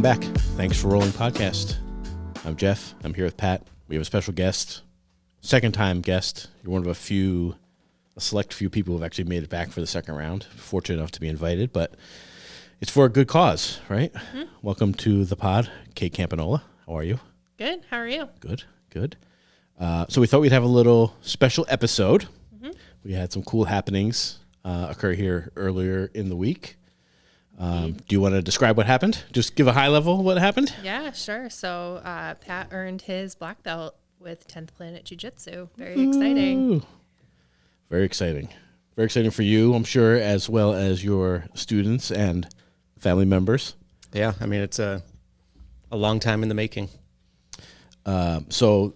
back. Thanks for Rolling Podcast. I'm Jeff. I'm here with Pat. We have a special guest, second-time guest. You're one of a select few people who have actually made it back for the second round. Fortunate enough to be invited, but it's for a good cause, right? Mm-hmm. Welcome to the pod, Pat Campagnola. How are you? Good. How are you? Good. So we thought we'd have a little special episode. Mm-hmm. We had some cool happenings occur here earlier in the week. Do you want to describe what happened? Just give a high level what happened? Yeah, sure. So Pat earned his black belt with 10th Planet Jiu-Jitsu. Very exciting. Very exciting. Very exciting for you, I'm sure, as well as your students and family members. Yeah, I mean, it's a long time in the making. So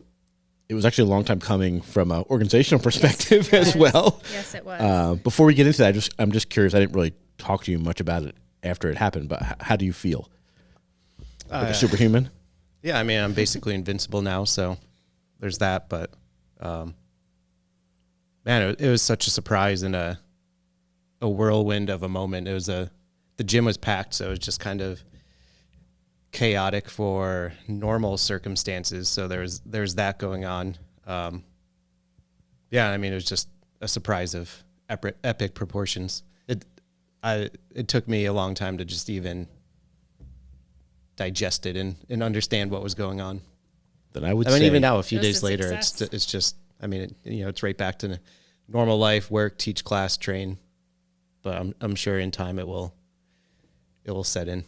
it was actually a long time coming from an organizational perspective as well. Yes, it was. Before we get into that, I'm just curious. I didn't really talk to you much about it after it happened, but how do you feel? Like a superhuman? Yeah, I mean, I'm basically invincible now, so there's that. But man, it was such a surprise and a whirlwind of a moment. The gym was packed, so it was just kind of chaotic for normal circumstances. So there's that going on. Yeah, I mean, it was just a surprise of epic proportions. It took me a long time to just even digest it and understand what was going on. Then I mean, say, even now, a few days later, success. it's just, I mean, it's right back to normal life, work, teach class, train. But I'm sure in time it will set in.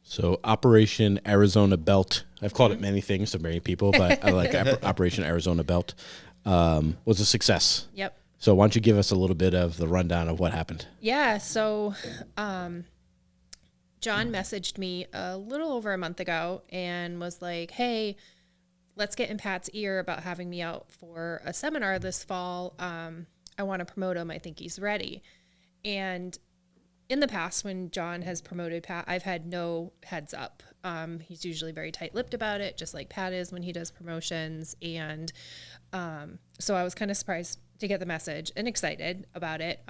So Operation Arizona Belt, I've called it many things to many people, but I like Operation Arizona Belt, was a success. Yep. So why don't you give us a little bit of the rundown of what happened? Yeah, so John messaged me a little over a month ago and was like, hey, let's get in Pat's ear about having me out for a seminar this fall. I want to promote him. I think he's ready. And in the past, when John has promoted Pat, I've had no heads up. He's usually very tight-lipped about it, just like Pat is when he does promotions. And so I was kind of surprised to get the message and excited about it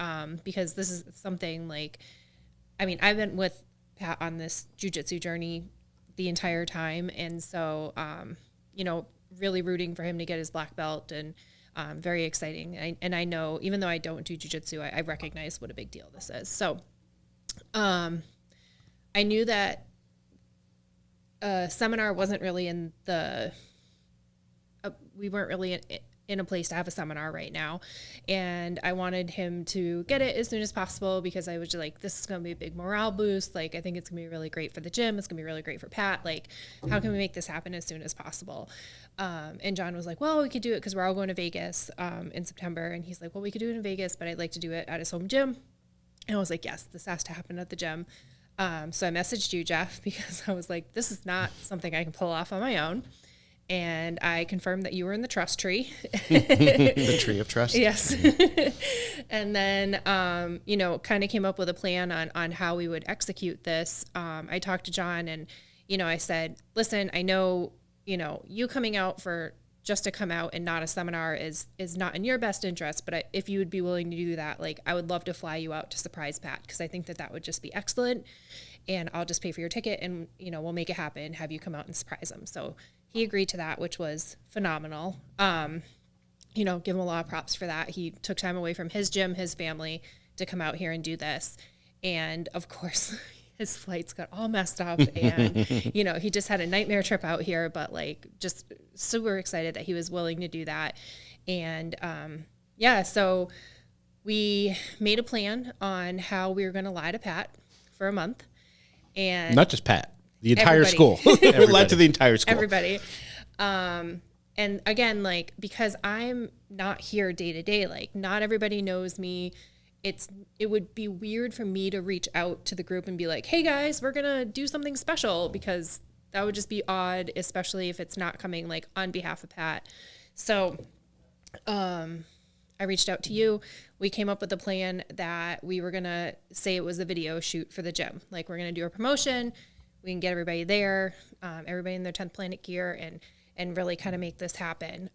because this is something like, I mean, I've been with Pat on this jiu-jitsu journey the entire time. And so, really rooting for him to get his black belt and very exciting. And I know, even though I don't do jiu-jitsu, I recognize what a big deal this is. So I knew that a seminar wasn't really in we weren't really in a place to have a seminar right now. And I wanted him to get it as soon as possible because I was just like, this is going to be a big morale boost. Like, I think it's going to be really great for the gym. It's going to be really great for Pat. Like, how can we make this happen as soon as possible? And John was like, well, we could do it because we're all going to Vegas in September. And he's like, well, we could do it in Vegas, but I'd like to do it at his home gym. And I was like, yes, this has to happen at the gym. So I messaged you, Jeff, because I was like, this is not something I can pull off on my own. And I confirmed that you were in the trust tree. The tree of trust. Yes. And then, kind of came up with a plan on how we would execute this. I talked to John and, I said, listen, I know, you coming out for just to come out and not a seminar is not in your best interest. But if you would be willing to do that, like, I would love to fly you out to surprise Pat because I think that would just be excellent. And I'll just pay for your ticket and, we'll make it happen, have you come out and surprise him. So he agreed to that, which was phenomenal. Give him a lot of props for that. He took time away from his gym, his family to come out here and do this. And of course, his flights got all messed up and, he just had a nightmare trip out here, but like just super excited that he was willing to do that. And so we made a plan on how we were going to lie to Pat for a month. And not just Pat, the entire school. Lied to the entire school. Everybody. And again, like, because I'm not here day to day, like not everybody knows me. It would be weird for me to reach out to the group and be like, hey guys, we're going to do something special because that would just be odd, especially if it's not coming like on behalf of Pat. So, I reached out to you. We came up with a plan that we were going to say it was a video shoot for the gym. Like we're going to do a promotion. We can get everybody there, everybody in their 10th Planet gear and really kind of make this happen.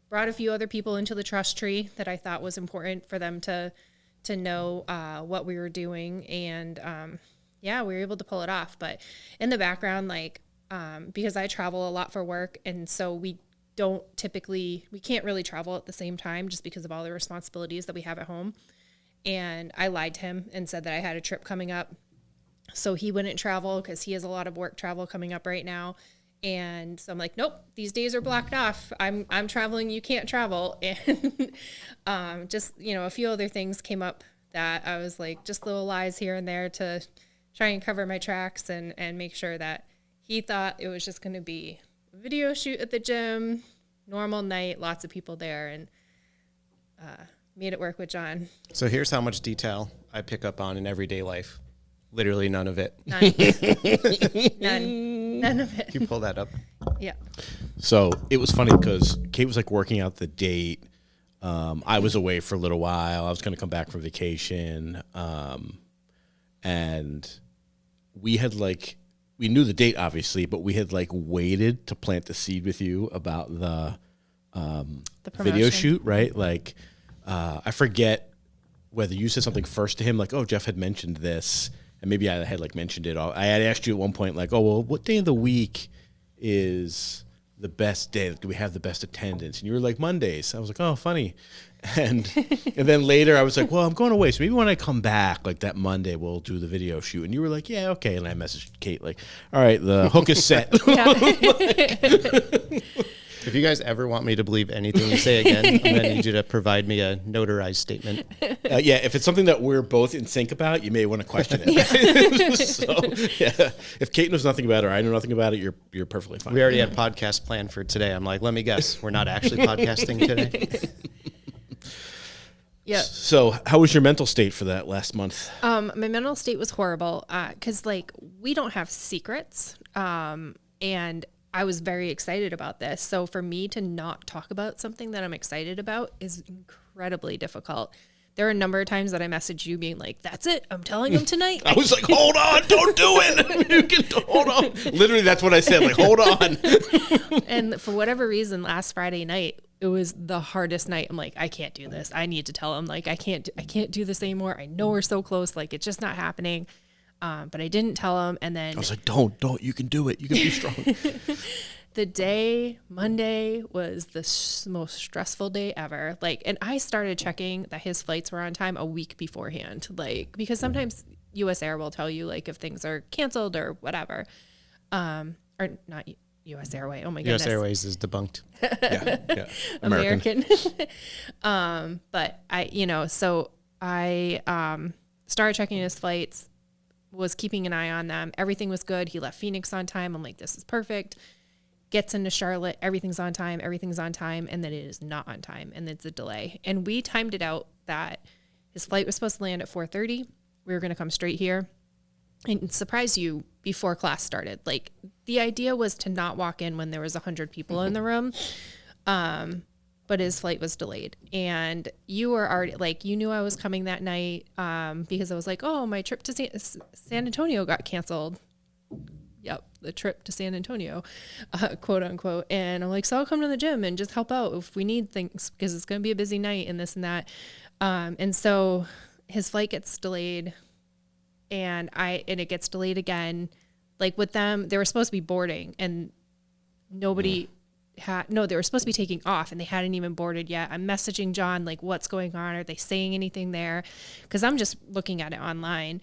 Brought a few other people into the trust tree that I thought was important for them to know what we were doing. And, yeah, we were able to pull it off. But in the background, like, because I travel a lot for work, and so we can't really travel at the same time just because of all the responsibilities that we have at home. And I lied to him and said that I had a trip coming up, so he wouldn't travel because he has a lot of work travel coming up right now. And so I'm like, nope, these days are blocked off. I'm traveling. You can't travel. And just, a few other things came up that I was like, just little lies here and there to try and cover my tracks and make sure that he thought it was just going to be a video shoot at the gym, normal night, lots of people there, and made it work with John. So here's how much detail I pick up on in everyday life. Literally none of it. None of it. Can you pull that up? Yeah. So it was funny because Kate was like working out the date. I was away for a little while. I was going to come back from vacation. And we had we knew the date obviously, but we had waited to plant the seed with you about the video shoot, right? I forget whether you said something first to him, oh, Jeff had mentioned this. And maybe I had mentioned it all. I had asked you at one point, oh, well, what day of the week is the best day? Do we have the best attendance? And you were like, Mondays. I was like, oh, funny. And then later I was like, well, I'm going away. So maybe when I come back, that Monday, we'll do the video shoot. And you were like, yeah, okay. And I messaged Kate all right, the hook is set. If you guys ever want me to believe anything you say again, I'm going to need you to provide me a notarized statement. Yeah, if it's something that we're both in sync about, you may want to question it. So, yeah, if Kate knows nothing about it or I know nothing about it, you're perfectly fine. We already had a podcast planned for today. I'm like, let me guess, we're not actually podcasting today. Yeah. So how was your mental state for that last month? My mental state was horrible because we don't have secrets, and I was very excited about this. So for me to not talk about something that I'm excited about is incredibly difficult. There are a number of times that I messaged you being like, that's it, I'm telling him tonight. I was like, hold on, don't do it. Hold on. Literally, that's what I said, hold on. And for whatever reason, last Friday night, it was the hardest night. I'm like, I can't do this. I need to tell him, I can't do this anymore. I know we're so close. It's just not happening. But I didn't tell him. And then I was like, don't, you can do it. You can be strong. Monday was the most stressful day ever. And I started checking that his flights were on time a week beforehand. Because sometimes US Air will tell you if things are canceled or whatever. Or not US Airway. Oh my goodness. US Airways is debunked. Yeah. American. But so I started checking his flights, was keeping an eye on them. Everything was good. He left Phoenix on time. I'm like, this is perfect. Gets into Charlotte. Everything's on time. And then it is not on time. And it's a delay. And we timed it out that his flight was supposed to land at 4:30. We were going to come straight here and surprise you before class started. The idea was to not walk in when there was 100 people in the room. But his flight was delayed, and you were already you knew I was coming that night because I was like, oh, my trip to San Antonio got canceled. Yep, the trip to San Antonio, quote unquote. And I'm like, so I'll come to the gym and just help out if we need things because it's going to be a busy night and this and that. And so his flight gets delayed, and it gets delayed again. With them, they were supposed to be boarding, and nobody. They were supposed to be taking off and they hadn't even boarded yet. I'm messaging John, what's going on? Are they saying anything there? Because I'm just looking at it online.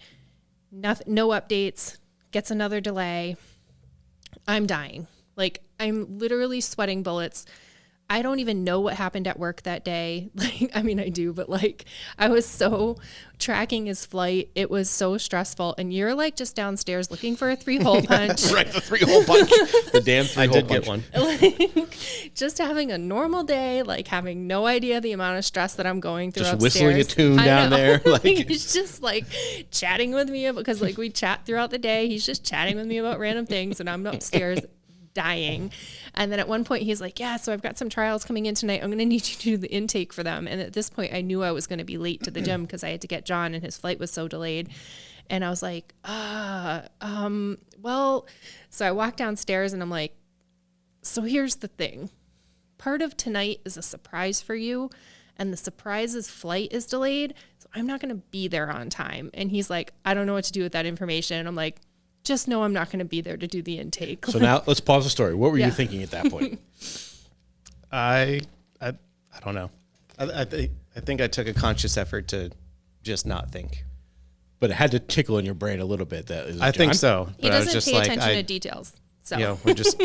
Nothing, no updates, gets another delay. I'm dying. I'm literally sweating bullets. I don't even know what happened at work that day. I do, but I was so tracking his flight. It was so stressful. And you're just downstairs looking for a 3-hole punch. Right, the 3-hole punch. The damn 3-hole punch. I did get one. Just having a normal day, having no idea the amount of stress that I'm going through just upstairs. Whistling a tune down there. He's just chatting with me because we chat throughout the day. He's just chatting with me about random things, and I'm upstairs dying. And then at one point he's like, yeah, so I've got some trials coming in tonight. I'm going to need you to do the intake for them. And at this point I knew I was going to be late to the gym because I had to get John and his flight was so delayed. And I was like, well, so I walked downstairs and I'm like, so here's the thing. Part of tonight is a surprise for you. and the surprise's flight is delayed. So I'm not going to be there on time. And he's like, I don't know what to do with that information. And I'm like, just know I'm not going to be there to do the intake. So now let's pause the story. What were you thinking at that point? I don't know. I think I took a conscious effort to just not think. But it had to tickle in your brain a little bit. That is, I think so. He But I was doesn't just pay like, attention to details. So you know, we're just.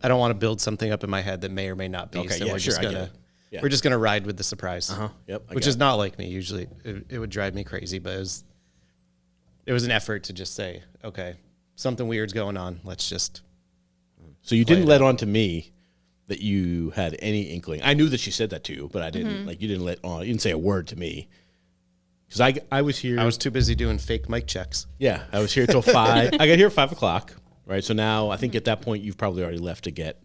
I don't want to build something up in my head that may or may not be. Okay, so yeah, we're sure, just I get gonna it. Yeah. we're just gonna ride with the surprise. Yep. Which is not like me usually. It would drive me crazy, but it was an effort to just say, okay, something weird's going on. Let's just. So you didn't let on to me that you had any inkling. I knew that she said that to you, but I didn't. Like you didn't let on. You didn't say a word to me. Because I was here. I was too busy doing fake mic checks. Yeah, I was here till 5. I got here at 5 o'clock. Right. So now I think at that point you've probably already left to get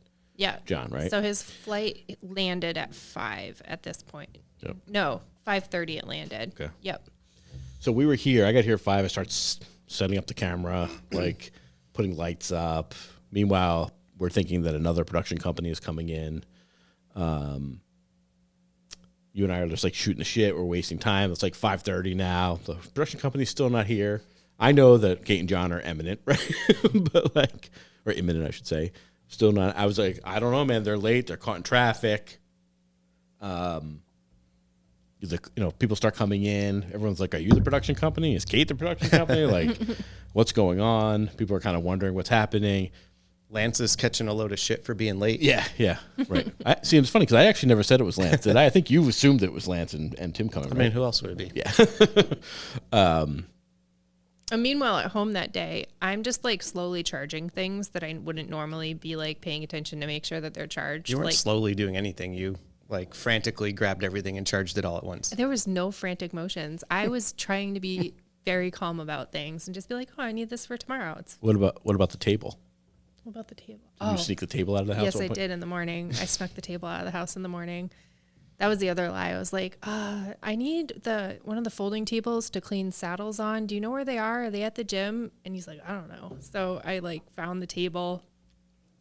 John. Right. So his flight landed at 5 at this point. Yep. No, 5:30 it landed. Okay. Yep. So we were here. I got here at 5. I started setting up the camera, like putting lights up. Meanwhile, we're thinking that another production company is coming in. You and I are just like shooting the shit. We're wasting time. It's like 5:30 now. The production company's still not here. I know that Kate and John are imminent, right? But like, or imminent, I should say. Still not. I was like, I don't know, man. They're late. They're caught in traffic. People start coming in. Everyone's like, are you the production company? Is Kate the production company? Like, what's going on? People are kind of wondering what's happening. Lance is catching a load of shit for being late. Yeah, right. See, it's funny because I actually never said it was Lance. Did I? I think you assumed it was Lance and Tim coming. I mean, who else would it be? Yeah. And meanwhile, at home that day, I'm just like slowly charging things that I wouldn't normally be like paying attention to make sure that they're charged. You weren't like, slowly doing anything. You like frantically grabbed everything and charged it all at once. There was no frantic motions. I was trying to be very calm about things and just be like, oh, I need this for tomorrow. What about the table? What about the table? Did you sneak the table out of the house? Yes, I did in the morning. I snuck the table out of the house in the morning. That was the other lie. I was like, I need one of the folding tables to clean saddles on. Do you know where they are? Are they at the gym? And he's like, I don't know. So I like found the table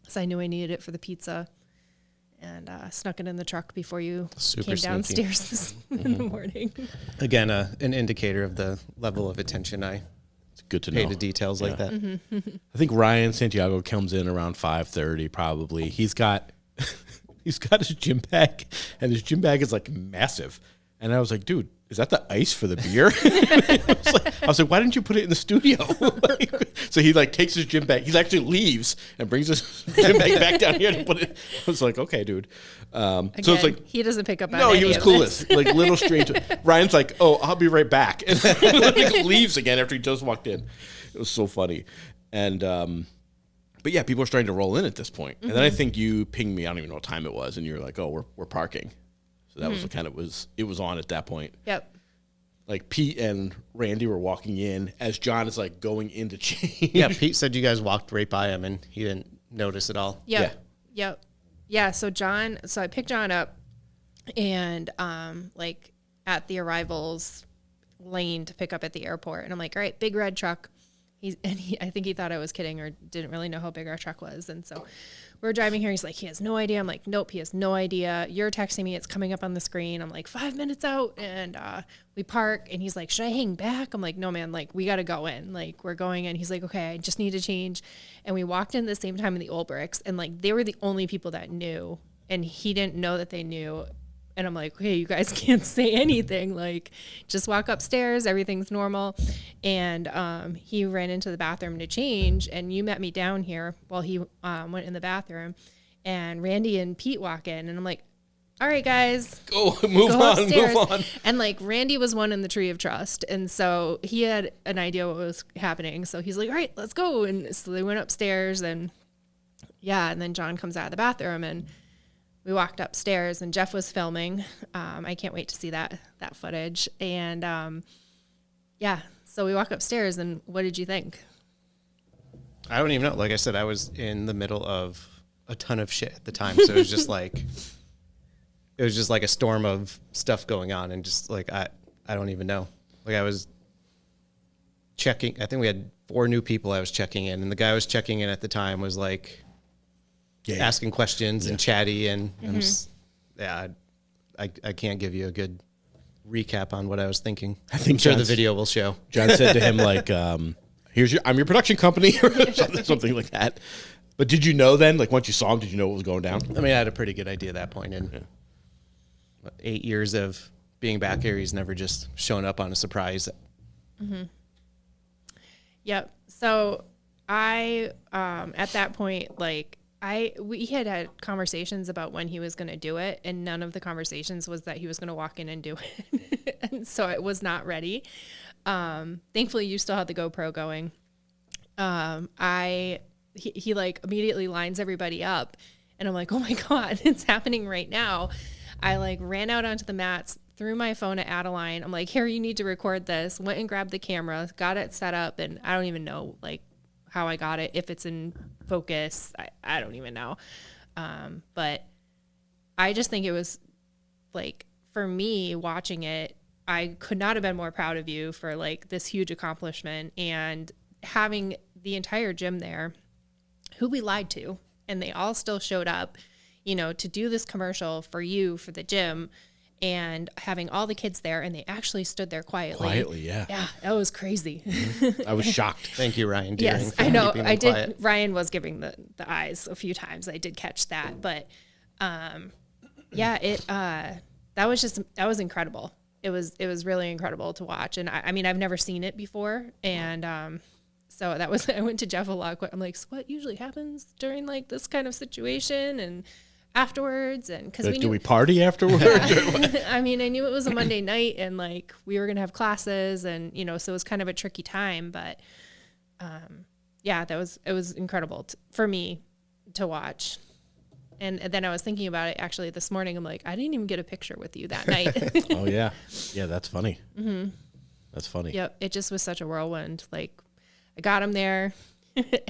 because I knew I needed it for the pizza, and snuck it in the truck before you came downstairs in the morning. Again, an indicator of the level of attention I good to pay know. to details like that. I think Ryan Santiago comes in around 5:30 probably. He's got his gym bag, and his gym bag is like massive. And I was like, dude, is that the ice for the beer? I was like, why didn't you put it in the studio? So he like takes his gym bag. He actually leaves and brings his gym bag back down here to put it. I was like, okay, dude. Again, so it's like he doesn't pick up on no, any he was of clueless. this. Like little strange. Ryan's like, oh, I'll be right back. And then like, leaves again after he just walked in. It was so funny. And but yeah, people are starting to roll in at this point. And then I think you pinged me. I don't even know what time it was, and you're like, oh, we're parking. So that was the kind of it was on at that point. Yep. Like Pete and Randy were walking in as John is like going in to change. Yeah, Pete said you guys walked right by him and he didn't notice at all. Yep. Yeah. So I picked John up and like at the arrivals lane to pick up at the airport. And I'm like, all right, big red truck. I think he thought I was kidding or didn't really know how big our truck was. And so we're driving here. He's like, he has no idea. I'm like, nope, he has no idea. You're texting me. It's coming up on the screen. I'm like, 5 minutes out. And we park. And he's like, should I hang back? I'm like, no, man, like, we got to go in. Like, we're going in. He's like, okay, I just need to change. And we walked in at the same time in the Old Bricks. And, like, they were the only people that knew. And he didn't know that they knew. And I'm like, okay, you guys can't say anything. Like, just walk upstairs. Everything's normal. And he ran into the bathroom to change. And you met me down here while he went in the bathroom. And Randy and Pete walk in. And I'm like, all right, guys. Move on. And, like, Randy was one in the tree of trust. And so he had an idea what was happening. So he's like, all right, let's go. And so they went upstairs. And, yeah, and then John comes out of the bathroom. And we walked upstairs and Jeff was filming. I can't wait to see that footage. And yeah, so we walk upstairs and what did you think? I don't even know. Like I said, I was in the middle of a ton of shit at the time. So it was just like a storm of stuff going on. And just like, I don't even know. Like I was checking. I think we had 4 new people I was checking in. And the guy I was checking in at the time was like, asking questions and chatty, and I can't give you a good recap on what I was thinking. I think I'm sure the John's- video will show. John said to him like, I'm your production company or something like that. But did you know then, like once you saw him, did you know what was going down? I mean, I had a pretty good idea at that point. In 8 years of being back here, he's never just shown up on a surprise. Yep. So I, at that point, like we had conversations about when he was going to do it, and none of the conversations was that he was going to walk in and do it. And so I was not ready. Thankfully you still had the GoPro going. He like immediately lines everybody up, and I'm like, oh my God, it's happening right now. I like ran out onto the mats, threw my phone at Adeline. I'm like, here, you need to record this. Went and grabbed the camera, got it set up, and I don't even know like how I got it, if it's in focus. I don't even know. But I just think it was like, for me watching it, I could not have been more proud of you for like this huge accomplishment, and having the entire gym there who we lied to, and they all still showed up, you know, to do this commercial for you, for the gym, and having all the kids there, and they actually stood there quietly. Yeah. Yeah, that was crazy. I was shocked. Thank you, Ryan. Yes, for I know. keeping them I did. quiet. Ryan was giving the eyes a few times. I did catch that, but yeah, that was incredible. It was really incredible to watch, and I mean, I've never seen it before, and so that was, I went to Jeff a lot. I'm like, so what usually happens during like this kind of situation and afterwards? And because Do we party afterwards? I mean, I knew it was a Monday night, and like we were gonna have classes, and you know, so it was kind of a tricky time. But yeah, it was incredible for me to watch. And then I was thinking about it actually this morning. I'm like, I didn't even get a picture with you that night. Oh yeah, that's funny. Mm-hmm. That's funny. Yep, it just was such a whirlwind. Like, I got him there,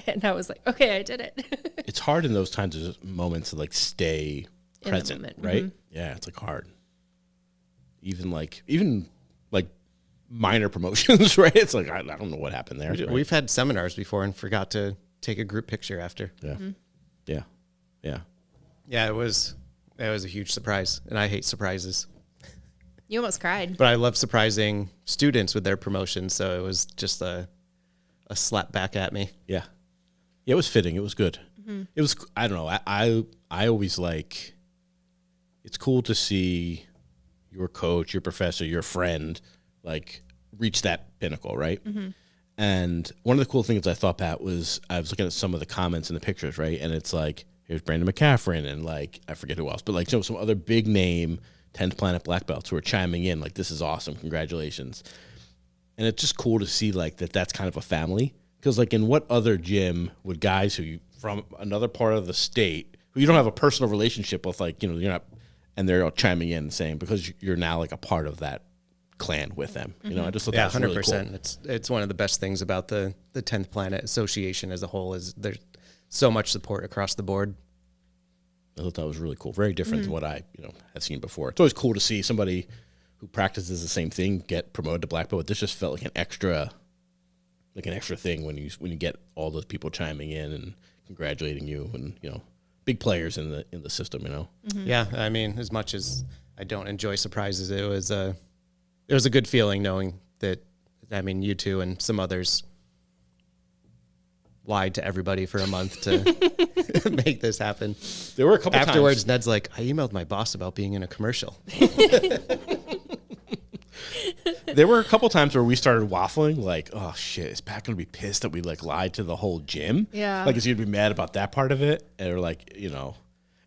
and I was like, okay, I did it. It's hard in those kinds of moments to like stay In the present, moment. right? Mhm. Yeah, it's like hard. Even like minor promotions, right? It's like I don't know what happened there. Right? We've had seminars before and forgot to take a group picture after. Yeah, yeah, yeah. Yeah, it was a huge surprise, and I hate surprises. You almost cried. But I love surprising students with their promotions, so it was just a slap back at me. Yeah. It was fitting. It was good. Mm-hmm. It was, I don't know. I always like, it's cool to see your coach, your professor, your friend, like reach that pinnacle. Right. Mm-hmm. And one of the cool things I thought, Pat, was I was looking at some of the comments in the pictures. Right. And it's like, here's Brandon McCaffrin and like, I forget who else, but like some other big name 10th Planet black belts who are chiming in like, this is awesome. Congratulations. And it's just cool to see like that's kind of a family, because like in what other gym would guys who from another part of the state who you don't have a personal relationship with, like, you know, you're not, and they're all chiming in and saying, because you're now like a part of that clan with them. You know, I just thought that was 100%. really cool. It's one of the best things about the 10th Planet Association as a whole is there's so much support across the board. I thought that was really cool. Very different than what I, have seen before. It's always cool to see somebody who practices the same thing get promoted to black belt. But this just felt like an extra thing when you get all those people chiming in and congratulating you, and big players in the system. Yeah, I mean, as much as I don't enjoy surprises, it was a good feeling knowing that. I mean, you two and some others lied to everybody for a month to make this happen. There were a couple afterwards. times. Ned's like, I emailed my boss about being in a commercial. There were a couple times where we started waffling, like, oh shit, is Pat gonna be pissed that we like lied to the whole gym? Yeah. Like, is he gonna be mad about that part of it? Or like, and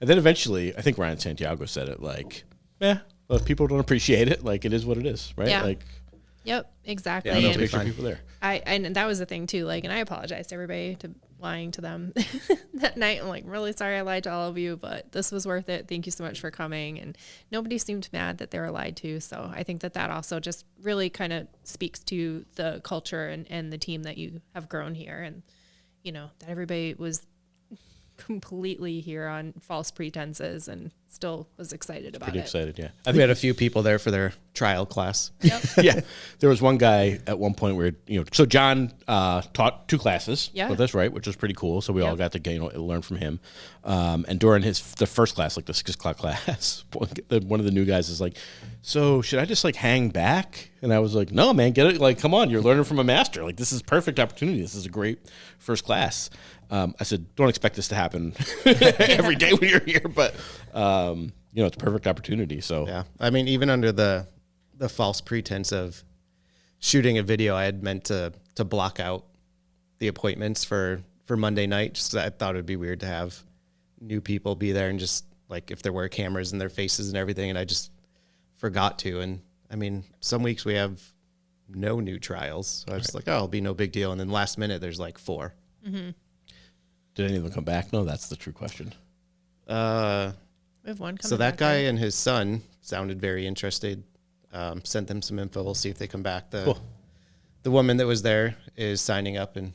then eventually, I think Ryan Santiago said it, like, well, if people don't appreciate it, like, it is what it is, right? Yeah. Like, Yep, exactly. yeah, And let's make sure people there. and that was the thing too. Like, and I apologize to everybody to lying to them that night. I'm like, really sorry I lied to all of you, but this was worth it. Thank you so much for coming. And nobody seemed mad that they were lied to. So I think that also just really kind of speaks to the culture and the team that you have grown here, and that everybody was completely here on false pretenses and still was excited about Pretty it. excited, yeah. We had a few people there for their trial class. Yep. Yeah, there was one guy at one point where so John taught 2 classes Yeah. with us, right, which was pretty cool. So we all Yep. got to learn from him. And during the first class, like the 6 o'clock class, one of the new guys is like, "So should I just like hang back?" And I was like, "No, man, get it. Like, come on, you're learning from a master. Like, this is perfect opportunity. This is a great first class." I said, "Don't expect this to happen every day when you're here, but it's a perfect opportunity." So Yeah. I mean, even under the false pretense of shooting a video, I had meant to block out the appointments for Monday night. Just 'cause I thought it would be weird to have new people be there and just like if there were cameras in their faces and everything, and I just forgot to. And I mean, some weeks we have no new trials. So I was like, oh, it'll be no big deal. And then last minute there's like 4. Mm-hmm. did any of them come back? No, that's the true question. We have one coming So that back guy there. and his son sounded very interested. Sent them some info. We'll see if they come back. Cool. The woman that was there is signing up, and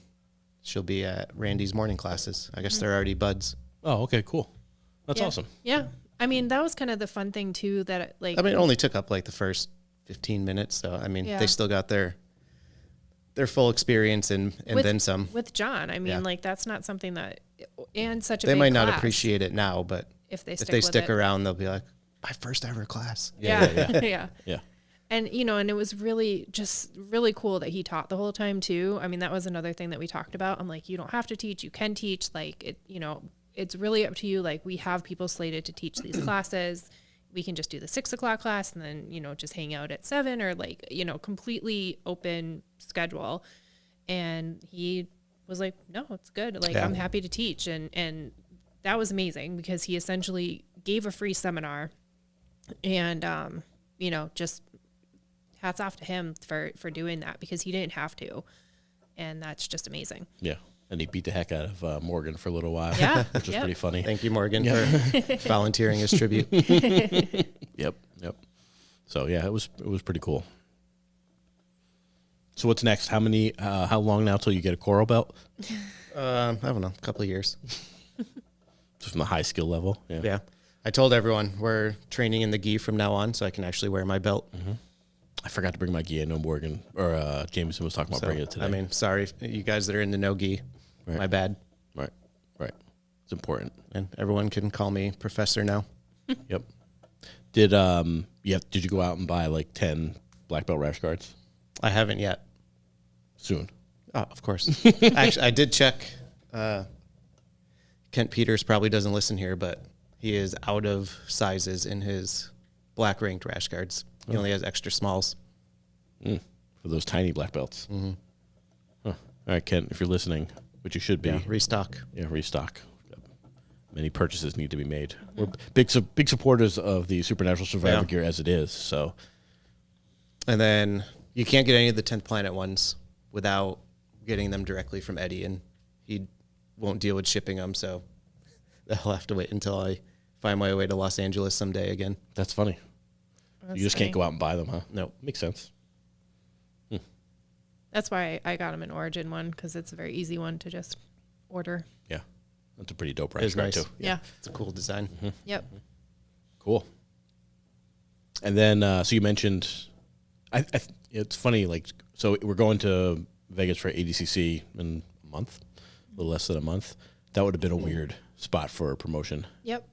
she'll be at Randy's morning classes. I guess they're already buds. Oh, okay, cool. That's Yeah. awesome. Yeah. I mean, that was kind of the fun thing too, that like, I mean, it only took up like the first 15 minutes. So, I mean, Yeah. they still got their full experience and then some. with John, I mean, Yeah. like that's not something that, and such a They big might not class, appreciate it now, but if they if stick, they with stick it. around, they'll be like, my first ever class. Yeah. Yeah. Yeah. And, and it was really just really cool that he taught the whole time too. I mean, that was another thing that we talked about. I'm like, you don't have to teach, you can teach. Like it, it's really up to you. Like we have people slated to teach these classes. We can just do the 6 o'clock class and then, just hang out at 7 or like, completely open schedule. And he was like, no, it's good. Like, Yeah. I'm happy to teach. And that was amazing because he essentially gave a free seminar and, just hats off to him for doing that because he didn't have to. And that's just amazing. Yeah. And he beat the heck out of Morgan for a little while. Yeah. Which was Yep. pretty funny. Thank you, Morgan, for volunteering as tribute. Yep. So yeah, it was pretty cool. So what's next? How long now till you get a coral belt? I don't know, a couple of years. Just from the high skill level. Yeah. Yeah. I told everyone we're training in the gi from now on, so I can actually wear my belt. I forgot to bring my gi. I know Morgan or Jameson was talking about So, bringing it today. I mean, sorry, you guys that are in the no gi. Right. My bad. right. It's important. And everyone can call me Professor now. Yep. Did you go out and buy like 10 black belt rash guards I haven't yet. soon? Oh, of course. Actually, I did check. Kent Peters probably doesn't listen here, but he is out of sizes in his black ranked rash guards. He only has extra smalls. For those tiny black belts. Huh. All right, Kent, if you're listening, which you should be, Yeah, restock. restock. Many purchases need to be made. We're big supporters of the Supernatural Survivor Yeah. gear as it is. So And then you can't get any of the 10th Planet ones without getting them directly from Eddie, and he won't deal with shipping them, so I'll have to wait until I find my way to Los Angeles someday again. that's funny. That's You just funny. can't go out and buy them, huh? No. Makes sense. That's why I got him an Origin one because it's a very easy one to just order. Yeah. That's a pretty dope It rash is guard, nice. too. Yeah. It's a cool design. Yep. Cool. And then, so you mentioned, it's funny, like, so we're going to Vegas for ADCC in a month, a little less than a month. That would have been a weird spot for a promotion. Yep.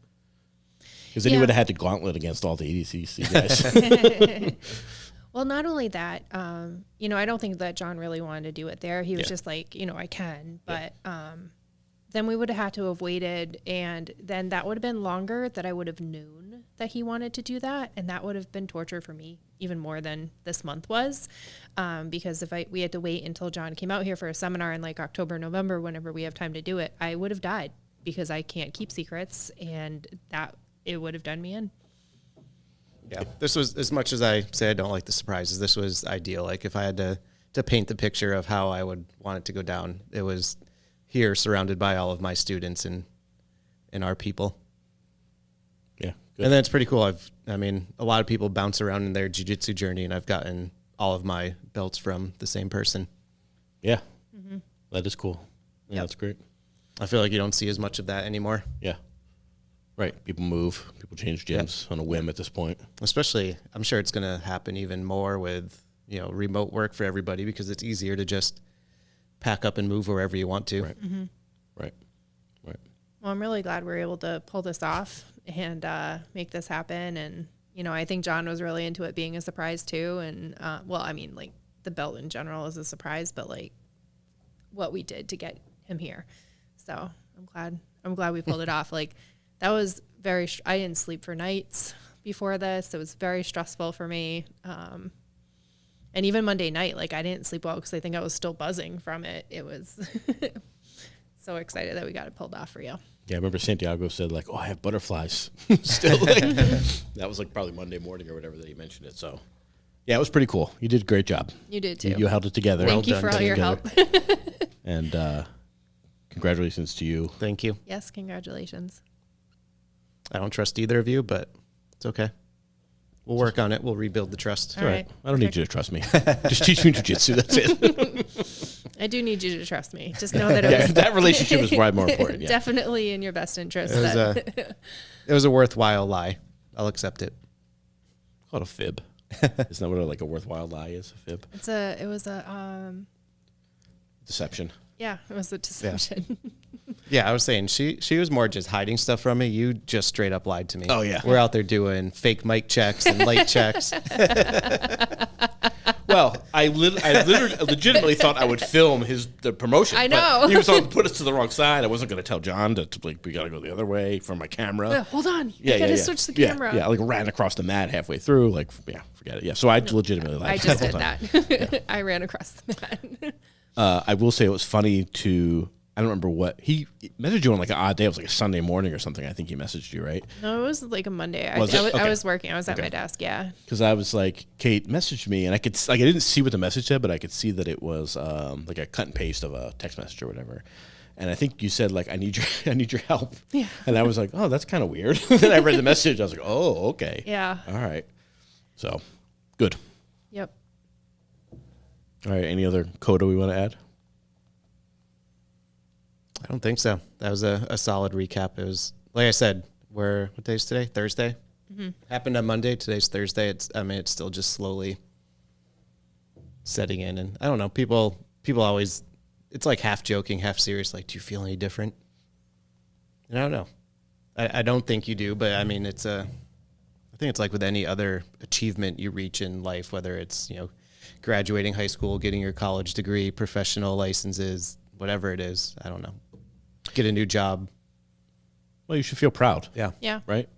Because then you Yeah. would have had to gauntlet against all the ADCC guys. Well, not only that, I don't think that John really wanted to do it there. He was Yeah. just like, I can, but then we would have had to have waited, and then that would have been longer that I would have known that he wanted to do that, and that would have been torture for me even more than this month was, because if we had to wait until John came out here for a seminar in like October, November, whenever we have time to do it, I would have died because I can't keep secrets, and that it would have done me in. Yeah. This was, as much as I say I don't like the surprises, this was ideal. Like if I had to paint the picture of how I would want it to go down, it was here surrounded by all of my students and our people. Yeah. Good. And then it's pretty cool. A lot of people bounce around in their jiu-jitsu journey, and I've gotten all of my belts from the same person. Yeah. That is cool. Yeah, Yep. that's great. I feel like you don't see as much of that anymore. Yeah. Right. People move. People change gyms on a whim at this point. Especially, I'm sure it's going to happen even more with, remote work for everybody because it's easier to just pack up and move wherever you want to. Right. Right. Right. Well, I'm really glad we're able to pull this off and make this happen. And, I think John was really into it being a surprise too. And, like the belt in general is a surprise, but like what we did to get him here. So I'm glad we pulled it off. Like that was I didn't sleep for nights before this. It was very stressful for me. And even Monday night, like I didn't sleep well because I think I was still buzzing from it. It was so excited that we got it pulled off for you. Yeah, I remember Santiago said like, "Oh, I have butterflies." Still, that was like probably Monday morning or whatever that he mentioned it. So, yeah, it was pretty cool. You did a great job. You did too. You held it together. Thank you for all your help. And congratulations to you. Thank you. Yes, congratulations. I don't trust either of you, but it's okay. We'll work on it. We'll rebuild the trust. All right. I don't need you to trust me. Just teach me jiu-jitsu. That's it. I do need you to trust me. Just know that it was that relationship is probably more important. Yeah. definitely in your best interest. It was a worthwhile lie. I'll accept it. Call it a fib. Isn't that what a worthwhile lie is? A fib? It was a Deception. Yeah, it was a deception. Yeah, I was saying she was more just hiding stuff from me. You just straight up lied to me. Oh, yeah. We're out there doing fake mic checks and light checks. Well, I legitimately thought I would film the promotion. I know. But he was on put us to the wrong side. I wasn't going to tell John we got to go the other way for my camera. Yeah, hold on. You got to switch the camera. Yeah, I ran across the mat halfway through. Forget it. Yeah, so I legitimately lied. I just did that. I ran across the mat. I will say it was funny I don't remember what he messaged you on like an odd day. It was like a Sunday morning or something. I think he messaged you, right? No, it was like a Monday. I Okay. was working. I was at my desk. Yeah. Because I was like, Kate messaged me, and I didn't see what the message said, but I could see that it was like a cut and paste of a text message or whatever. And I think you said like, I need your help. Yeah. And I was like, oh, that's kind of weird. Then I read the message. I was like, oh, okay. Yeah. All right. So, good. Yep. All right. Any other coda we want to add? I don't think so. That was a solid recap. It was, like I said, what day is today? Thursday? Mm-hmm. Happened on Monday. Today's Thursday. It's still just slowly setting in. And I don't know, people always, it's like half joking, half serious. Like, do you feel any different? And I don't know. I don't think you do, but I mean, I think it's like with any other achievement you reach in life, whether it's, graduating high school, getting your college degree, professional licenses, whatever it is. I don't know. Get a new job. Well, you should feel proud. Yeah. Yeah. Right?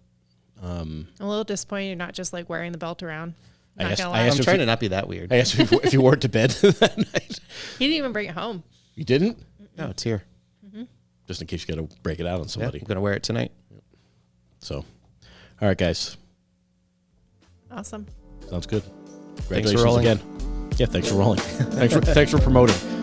I'm a little disappointed you're not just like wearing the belt around. I Not asked- gonna I lie. asked I'm trying to not be that weird. I asked if you wore it to bed that night. He didn't even bring it home. You didn't? No, it's here. Just in case you got to break it out on Yeah, somebody. I'm going to wear it tonight. So, all right, guys. Awesome. Sounds good. Thanks for Congratulations rolling. again. Yeah, thanks for rolling. Thanks for promoting.